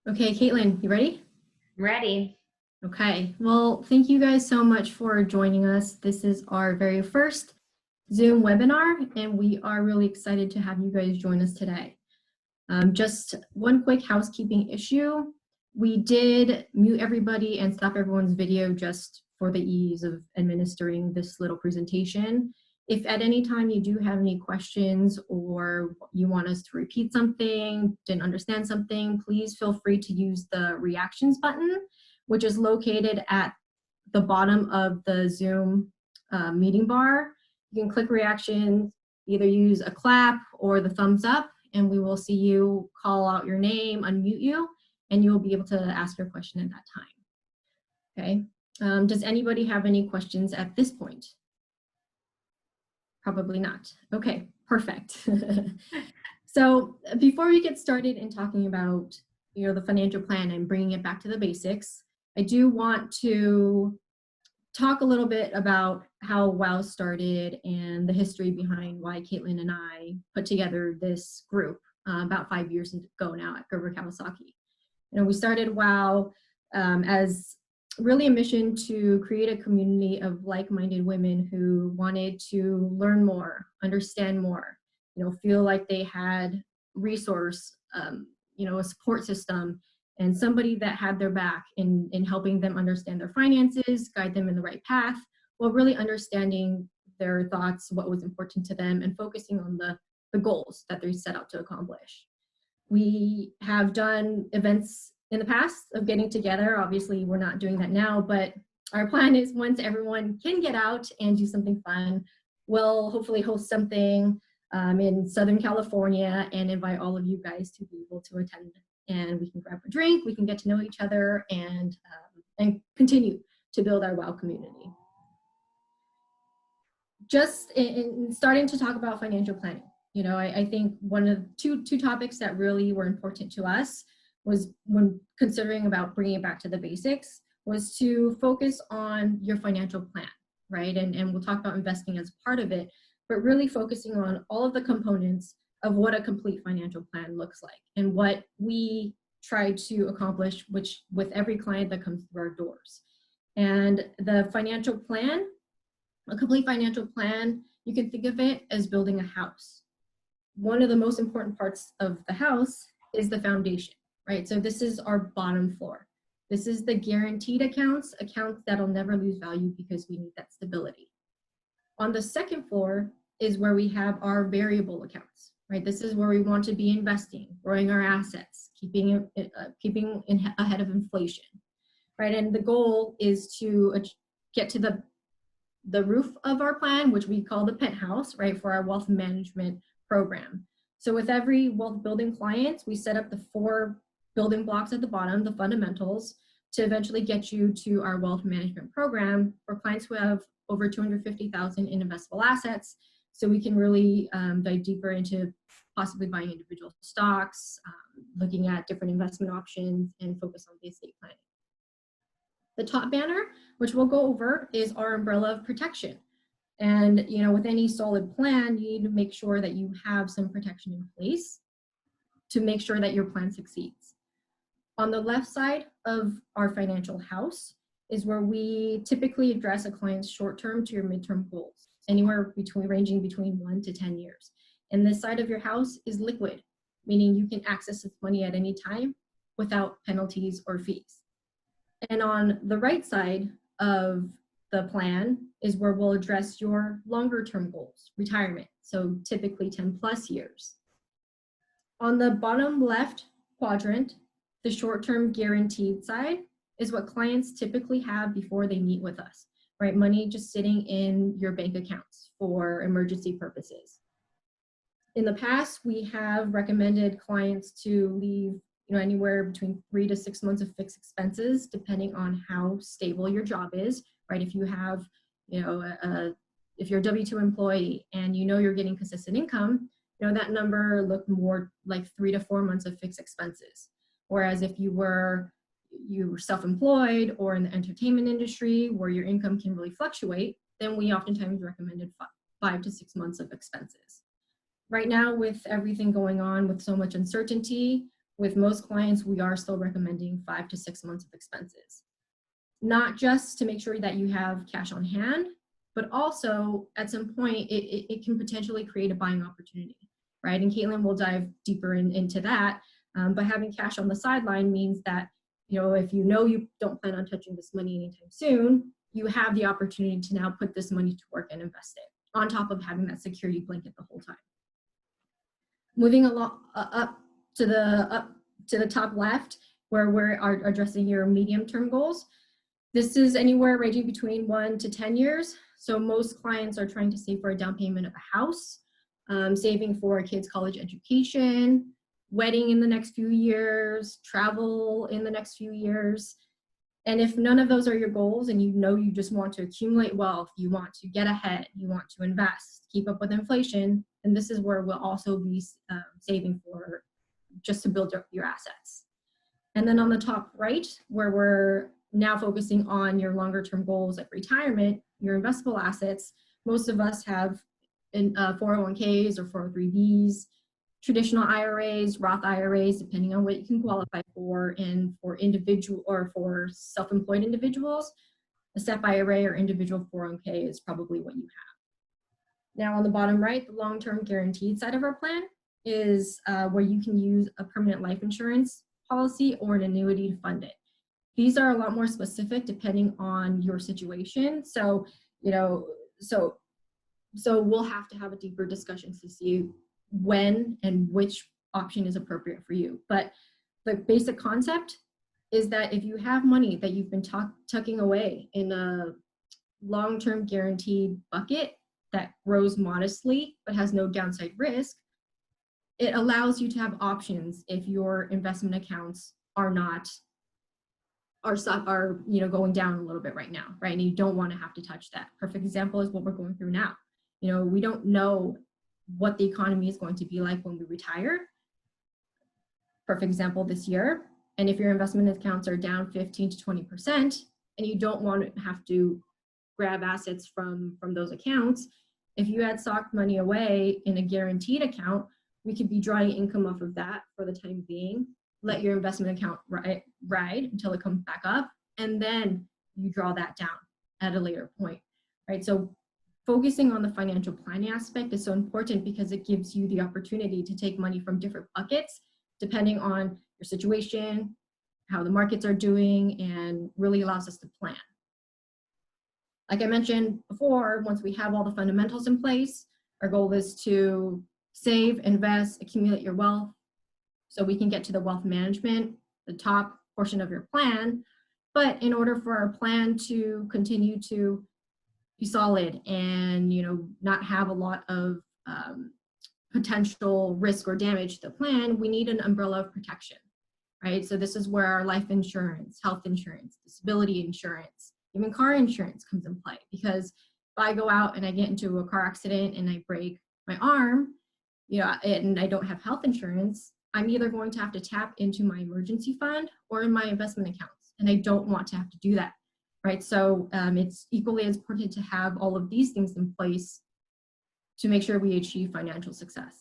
Okay, Kaytlin, you ready? Ready. Okay, well, thank you guys so much for joining us. This is our very first Zoom webinar, and we are really excited to have you guys join us today. Just one quick housekeeping issue. We did mute everybody and stop everyone's video just for the ease of administering this little presentation. If at any time you do have any questions or you want us to repeat something, didn't understand something, please feel free to use the reactions button, which is located at the bottom of the Zoom meeting bar. You can click reactions, either use a clap or the thumbs up, and we will see you, call out your name, unmute you, and you will be able to ask your question at that time. Okay, does anybody have any questions at this point? Probably not. Okay, perfect. So before we get started in talking about the financial plan and bringing it back to the basics, I do want to talk a little bit about how WoW started and the history behind why Kaytlin and I put together this group about 5 years ago now at Gerber Kawasaki. We started WoW as really a mission to create a community of like-minded women who wanted to learn more, understand more, feel like they had resource, a support system, and somebody that had their back in helping them understand their finances, guide them in the right path, while really understanding their thoughts, what was important to them, and focusing on the goals that they set out to accomplish. We have done events in the past of getting together. Obviously, we're not doing that now, but our plan is once everyone can get out and do something fun, we'll hopefully host something in Southern California and invite all of you guys to be able to attend. And we can grab a drink, we can get to know each other, and continue to build our WoW community. Just in starting to talk about financial planning, I think one of two topics that really were important to us was, when considering about bringing it back to the basics, was to focus on your financial plan, right? And we'll talk about investing as part of it, but really focusing on all of the components of what a complete financial plan looks like and what we try to accomplish with every client that comes through our doors. And the financial plan, a complete financial plan, you can think of it as building a house. One of the most important parts of the house is the foundation, right? So this is our bottom floor. This is the guaranteed accounts that'll never lose value because we need that stability. On the second floor is where we have our variable accounts, right? This is where we want to be investing, growing our assets, keeping ahead of inflation, right? And the goal is to get to the roof of our plan, which we call the penthouse, right, for our wealth management program. So with every wealth building client, we set up the 4 building blocks at the bottom, the fundamentals, to eventually get you to our wealth management program for clients who have over $250,000 in investable assets. So we can really dive deeper into possibly buying individual stocks, looking at different investment options, and focus on the estate planning. The top banner, which we'll go over, is our umbrella of protection. And with any solid plan, you need to make sure that you have some protection in place to make sure that your plan succeeds. On the left side of our financial house is where we typically address a client's short-term to your midterm goals, ranging between 1 to 10 years. And this side of your house is liquid, meaning you can access this money at any time without penalties or fees. And on the right side of the plan is where we'll address your longer term goals, retirement, so typically 10 plus years. On the bottom left quadrant, the short-term guaranteed side is what clients typically have before they meet with us, right? Money just sitting in your bank accounts for emergency purposes. In the past, we have recommended clients to leave anywhere between 3 to 6 months of fixed expenses, depending on how stable your job is, right? If you have, if you're a W-2 employee and you're getting consistent income, that number looked more like 3 to 4 months of fixed expenses. Whereas if you were self-employed or in the entertainment industry where your income can really fluctuate, then we oftentimes recommended 5 to 6 months of expenses. Right now, with everything going on with so much uncertainty, with most clients, we are still recommending 5 to 6 months of expenses. Not just to make sure that you have cash on hand, but also at some point it can potentially create a buying opportunity, right? And Kaytlin will dive deeper into that. But having cash on the sideline means that, if you don't plan on touching this money anytime soon, you have the opportunity to now put this money to work and invest it, on top of having that security blanket the whole time. Moving along up to the top left, where we're addressing your medium-term goals. This is anywhere ranging between 1 to 10 years. So most clients are trying to save for a down payment of a house, saving for a kid's college education, wedding in the next few years, travel in the next few years. And if none of those are your goals and you just want to accumulate wealth, you want to get ahead, you want to invest, keep up with inflation, then this is where we'll also be saving for, just to build up your assets. And then on the top right, where we're now focusing on your longer term goals like retirement, your investable assets, most of us have 401ks or 403bs, traditional IRAs, Roth IRAs, depending on what you can qualify for, and for individual or for self-employed individuals, a SEP IRA or individual 401k is probably what you have. Now on the bottom right, the long-term guaranteed side of our plan is where you can use a permanent life insurance policy or an annuity to fund it. These are a lot more specific depending on your situation. So, so we'll have to have a deeper discussion to see when and which option is appropriate for you. But the basic concept is that if you have money that you've been tucking away in a long-term guaranteed bucket that grows modestly but has no downside risk, it allows you to have options if your investment accounts are going down a little bit right now, right? And you don't want to have to touch that. Perfect example is what we're going through now. We don't know what the economy is going to be like when we retire. Perfect example this year. And if your investment accounts are down 15 to 20% and you don't want to have to grab assets from those accounts, if you had socked money away in a guaranteed account, we could be drawing income off of that for the time being, let your investment account ride until it comes back up, and then you draw that down at a later point, right? So focusing on the financial planning aspect is so important because it gives you the opportunity to take money from different buckets depending on your situation, how the markets are doing, and really allows us to plan. Like I mentioned before, once we have all the fundamentals in place, our goal is to save, invest, accumulate your wealth so we can get to the wealth management, the top portion of your plan. But in order for our plan to continue to be solid and not have a lot of potential risk or damage to the plan, we need an umbrella of protection, right? So this is where our life insurance, health insurance, disability insurance, even car insurance comes in play. Because if I go out and I get into a car accident and I break my arm, and I don't have health insurance, I'm either going to have to tap into my emergency fund or in my investment accounts, and I don't want to have to do that, right? So it's equally as important to have all of these things in place to make sure we achieve financial success.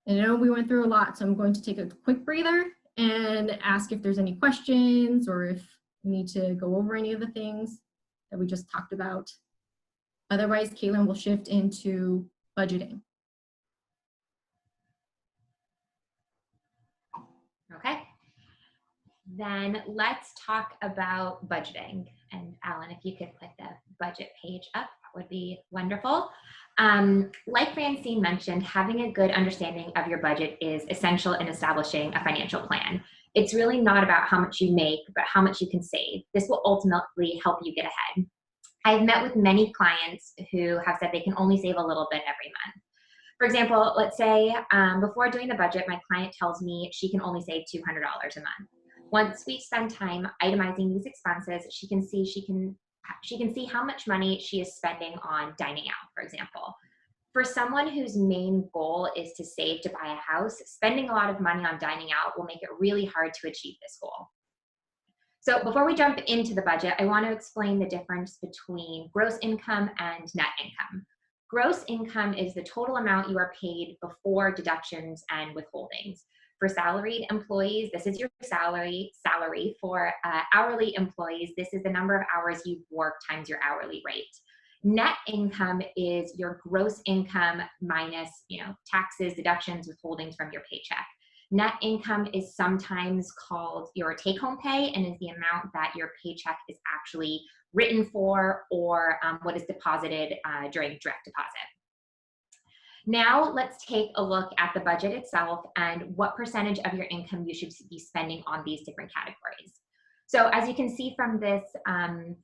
And I know we went through a lot, so I'm going to take a quick breather and ask if there's any questions or if we need to go over any of the things that we just talked about. Otherwise, Kaytlin will shift into budgeting. Okay. Then let's talk about budgeting. And Alan, if you could put the budget page up, that would be wonderful. Like Francine mentioned, having a good understanding of your budget is essential in establishing a financial plan. It's really not about how much you make, but how much you can save. This will ultimately help you get ahead. I've met with many clients who have said they can only save a little bit every month. For example, let's say before doing the budget, my client tells me she can only save $200 a month. Once we spend time itemizing these expenses, she can see how much money she is spending on dining out, for example. For someone whose main goal is to save to buy a house, spending a lot of money on dining out will make it really hard to achieve this goal. So before we jump into the budget, I want to explain the difference between gross income and net income. Gross income is the total amount you are paid before deductions and withholdings. For salaried employees, this is your salary. For hourly employees, this is the number of hours you've worked times your hourly rate. Net income is your gross income minus, taxes, deductions, withholdings from your paycheck. Net income is sometimes called your take-home pay and is the amount that your paycheck is actually written for, or what is deposited during direct deposit. Now let's take a look at the budget itself and what percentage of your income you should be spending on these different categories. So as you can see from this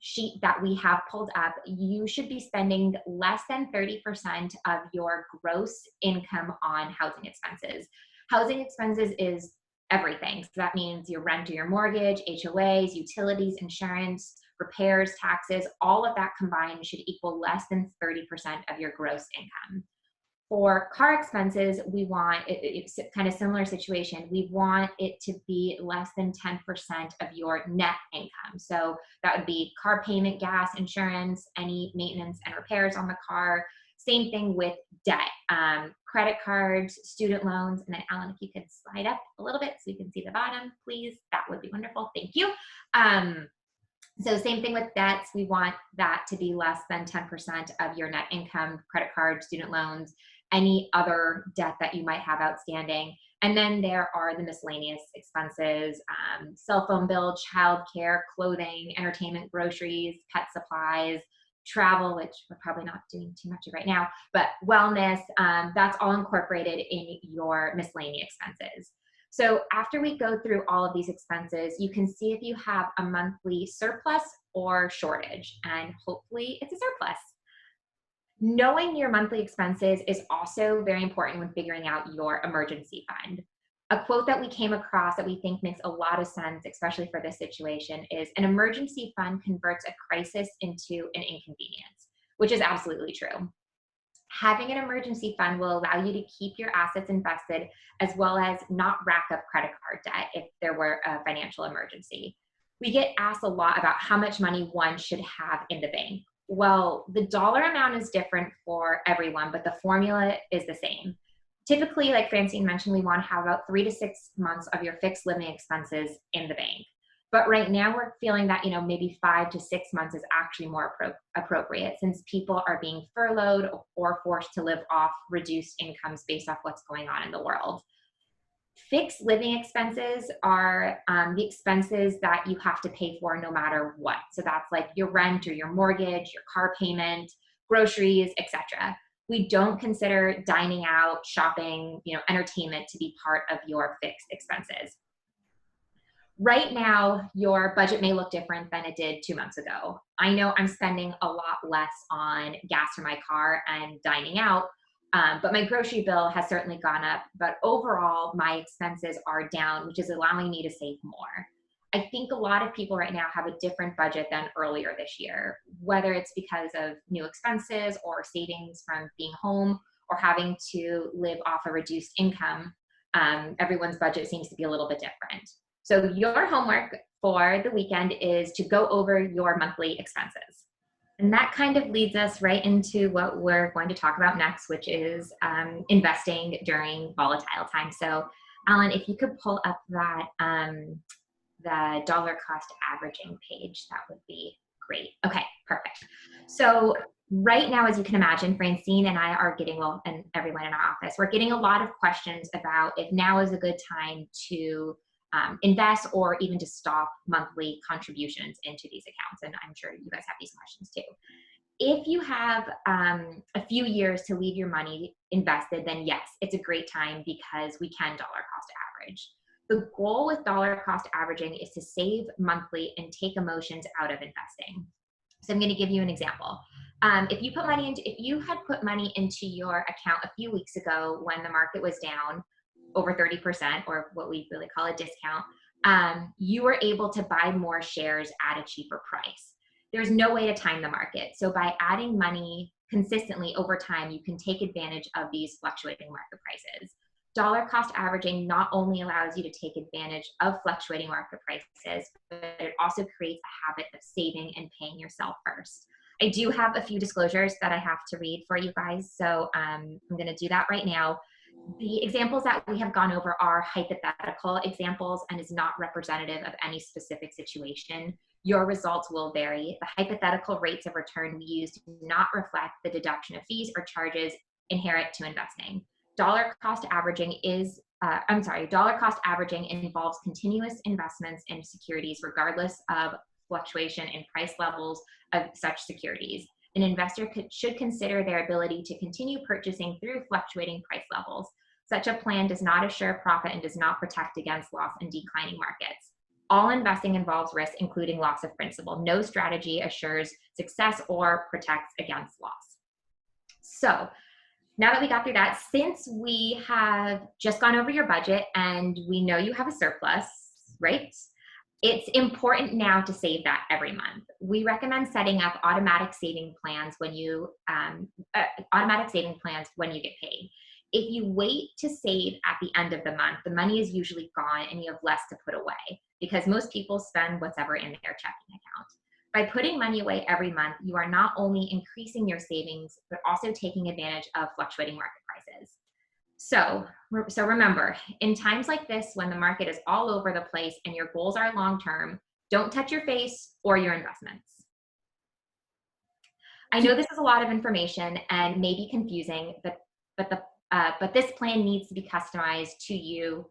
sheet that we have pulled up, you should be spending less than 30% of your gross income on housing expenses. Housing expenses is everything. So that means your rent or your mortgage, HOAs, utilities, insurance, repairs, taxes, all of that combined should equal less than 30% of your gross income. For car expenses, we want, it's kind of similar situation. We want it to be less than 10% of your net income. So that would be car payment, gas, insurance, any maintenance and repairs on the car. Same thing with debt, credit cards, student loans. And then Alan, if you could slide up a little bit so we can see the bottom, please, that would be wonderful. Thank you. So same thing with debts. We want that to be less than 10% of your net income, credit cards, student loans, any other debt that you might have outstanding. And then there are the miscellaneous expenses, cell phone bill, childcare, clothing, entertainment, groceries, pet supplies, travel, which we're probably not doing too much of right now, but wellness, that's all incorporated in your miscellaneous expenses. So after we go through all of these expenses, you can see if you have a monthly surplus or shortage, and hopefully it's a surplus. Knowing your monthly expenses is also very important when figuring out your emergency fund. A quote that we came across that we think makes a lot of sense, especially for this situation, is an emergency fund converts a crisis into an inconvenience, which is absolutely true. Having an emergency fund will allow you to keep your assets invested as well as not rack up credit card debt if there were a financial emergency. We get asked a lot about how much money one should have in the bank. Well, the dollar amount is different for everyone, but the formula is the same. Typically, like Francine mentioned, we want to have about 3 to 6 months of your fixed living expenses in the bank. But right now we're feeling that, maybe 5 to 6 months is actually more appropriate, since people are being furloughed or forced to live off reduced incomes based off what's going on in the world. Fixed living expenses are the expenses that you have to pay for no matter what. So that's like your rent or your mortgage, your car payment, groceries, etc. We don't consider dining out, shopping, entertainment to be part of your fixed expenses. Right now, your budget may look different than it did 2 months ago. I know I'm spending a lot less on gas for my car and dining out, but my grocery bill has certainly gone up. But overall, my expenses are down, which is allowing me to save more. I think a lot of people right now have a different budget than earlier this year, whether it's because of new expenses or savings from being home or having to live off a reduced income. Everyone's budget seems to be a little bit different. So your homework for the weekend is to go over your monthly expenses. And that kind of leads us right into what we're going to talk about next, which is investing during volatile times. So Alan, if you could pull up that the dollar cost averaging page, that would be great. Okay, perfect. So right now, as you can imagine, Francine and I are getting, and everyone in our office, we're getting a lot of questions about if now is a good time to invest or even to stop monthly contributions into these accounts. And I'm sure you guys have these questions too. If you have a few years to leave your money invested, then yes, it's a great time because we can dollar cost average. The goal with dollar cost averaging is to save monthly and take emotions out of investing. So I'm going to give you an example. If you had put money into your account a few weeks ago when the market was down over 30%, or what we really call a discount, you were able to buy more shares at a cheaper price. There's no way to time the market. So by adding money consistently over time, you can take advantage of these fluctuating market prices. Dollar cost averaging not only allows you to take advantage of fluctuating market prices, but it also creates a habit of saving and paying yourself first. I do have a few disclosures that I have to read for you guys, so I'm going to do that right now. The examples that we have gone over are hypothetical examples and is not representative of any specific situation. Your results will vary. The hypothetical rates of return we use do not reflect the deduction of fees or charges inherent to investing. Dollar cost averaging involves continuous investments in securities regardless of fluctuation in price levels of such securities. An investor should consider their ability to continue purchasing through fluctuating price levels. Such a plan does not assure profit and does not protect against loss in declining markets. All investing involves risk, including loss of principal. No strategy assures success or protects against loss. So now that we got through that, since we have just gone over your budget and we know you have a surplus, right? It's important now to save that every month. We recommend setting up automatic saving plans when you get paid. If you wait to save at the end of the month, the money is usually gone and you have less to put away because most people spend whatever in their checking account. By putting money away every month, you are not only increasing your savings, but also taking advantage of fluctuating market prices. So remember, in times like this, when the market is all over the place and your goals are long-term, don't touch your face or your investments. I know this is a lot of information and may be confusing, but this plan needs to be customized to you.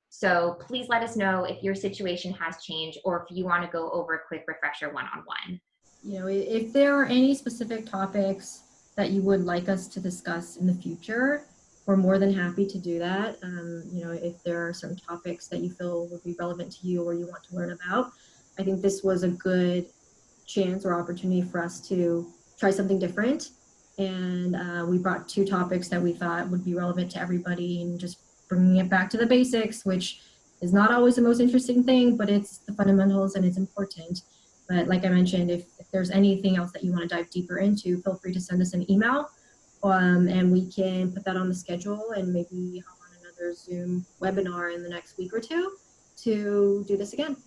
So please let us know if your situation has changed or if you want to go over a quick refresher one-on-one. You know, if there are any specific topics that you would like us to discuss in the future, we're more than happy to do that. You know, if there are some topics that you feel would be relevant to you or you want to learn about, I think this was a good chance or opportunity for us to try something different. And we brought two topics that we thought would be relevant to everybody and just bringing it back to the basics, which is not always the most interesting thing, but it's the fundamentals and it's important. But like I mentioned, if there's anything else that you want to dive deeper into, feel free to send us an email and we can put that on the schedule and maybe hop on another Zoom webinar in the next week or two to do this again.